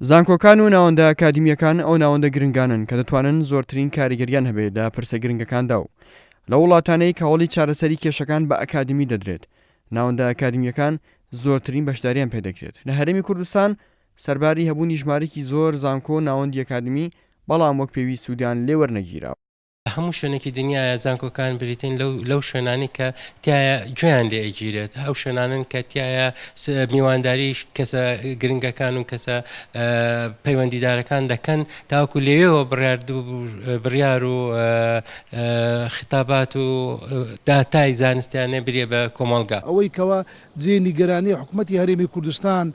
زانکۆکان و ناوەندە ئەکادیمیەکان ئەو ناوەندە گرنگانن کە دەتوانن زۆرترین کاریگەریان هەبێت لە پرسە گرنگەکاندا و لە وڵاتانەی کە هەوڵی چارەسەری کێشەکان بە ئەکادیمی دەدرێت ناوەندە ئەکادیمیەکان زۆرترین بەشداریان پێدەکرێت. لە هەرێمی کوردستان سەرباری هەبوونی ژمارەی زۆر زانکۆ ناوەندی ئەکادمی بەڵام وەک پێوی سوودیان لێ وەرنەگیراوە. هەموو شوێنێکی دنیاە زانکۆکان بریتین لەو شوێنانی کە تایە گوێیان لێ ئەگیرێت، ئەو شوێنانن کە تایە میوانداری کەسە گرنگەکان و کەسە پەیوەندیدارەکان دەکەن تاوەکو لێوێەوە بڕیار و خیتابات و داتای زانستیانێ برێ بە کۆمەڵگا. ئەوەی کەوا جێ نیگەرانی حکوومەتی هەرێمی کوردستان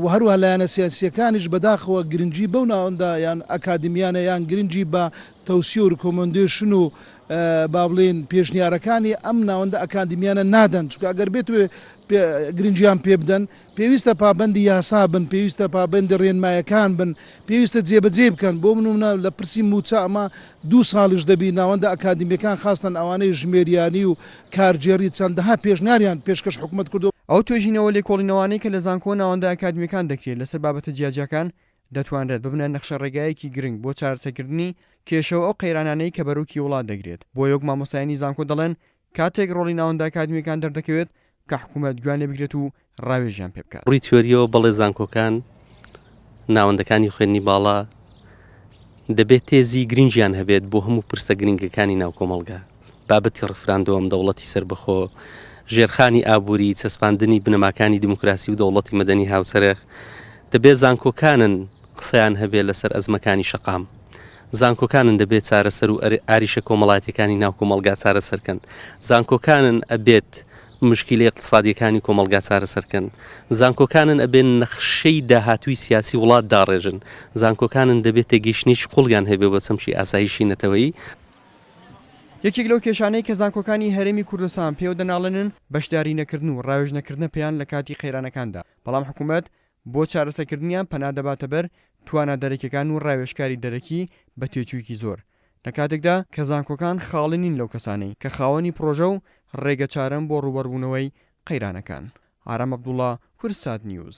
و هەروە لایەنە سیاسیەکانیش بەداخەوە گرنگی بەو ناوەندە یان ئەکادمیانە یان گرنگی بە تەوسیە و ریکۆمەندێشن و با بڵێن پێشنیارەکانی ئەم ناوەندە ئەکادمیانە نادەن، چونکە ئەگەر بێت گرنگیان پێ بدەن پێویستە پابەندی یاسا بن، پێویستە پابەندی ڕێنمایەکان بن، پێویستە جێبەجێ بکەن. بۆ منمونە لە پرسی موچە ئەمە 2 ساڵیش دەبی ناوەندە ئەکادمیەکان خاستن ئەوانەی ژمێریانی و کارجێری چەندەها پێشنیاریان پێشکەش حکوومەت کردو. ئەو توێژینەوە لێکۆڵینەوەی کە لە زانکۆ ناوەندە ئەکادمیەکان دەکرێت لەسەر بابەتە جیاجەکان دەتوانرێت ببنە نەخشە ڕێگایەکی گرنگ بۆ چارەسەرکردنی کێشەوە ئەو قەیرانانەی کە بەروکی وڵات دەگرێت. بۆ یەک مامۆستایانی زانکۆ دەڵێن کاتێک ڕۆڵی ناوەندە ئەکادمیەکان دەردەکەوێت کە حکوومەت گویان لێ بگرێت و ڕاوێژیان پێ بکات. ڕووی تیۆریەوە بەڵێ زانکۆکان ناوەندەکانی خوێندنی باڵا دەبێت تێزی گرنگیان هەبێت بۆ هەموو پرسە گرنگەکانی ناو کۆمەڵگا، بابەتی ڕفراندۆم، دەوڵەتی سربەخۆ، ژێرخانی ئابووری، چەسپاندنی بنەماکانی دیموکراسی و دەوڵەتی مەدەنی هاوسەرێخ. دەبێت زانکۆکانن قسەیان هەبێت لەسەر ئەزمەکانی شەقام، زانکۆکانن دەبێت چارەسەر و ئاریشە کۆمەڵاتیەکانی ناو کۆمەڵگا چارەسەرکەن، زانکۆکانن ئەبێت مشکلی اقتصادیەکانی کۆمەڵگا چارەسەرکەن، زانکۆکانن ئەبێن نەخشەی داهاتووی سیاسی وڵات داڕێژن، زانکۆکانن دەبێت تێگەیشتنیش قوڵیان هەبێ بە چەمشی ئاسایشی نەتەوەیی. یەکێک لەو کێشانەی کە زانکۆکانی هەرێمی کوردستان پێوە دەناڵێنن بەشداری نەکردن و ڕاوێژ نەکردنە پێیان لە کاتی قەیرانەکاندا، بەڵام حکوومەت بۆ چارەسەرکردنیان پەنا دەباتە بەر توانە دەرەکیەکان و ڕاوێژکاری دەرەکی بە تێچوویەکی زۆر لە کاتێکدا کە زانکۆکان خاڵێنین لەو کەسانەی کە خاوەنی پرۆژە و ڕێگە چارەم بۆ ڕوبەربوونەوەی قەیرانەکان. ئارام عەبدوڵڵا، کورسات نیوز.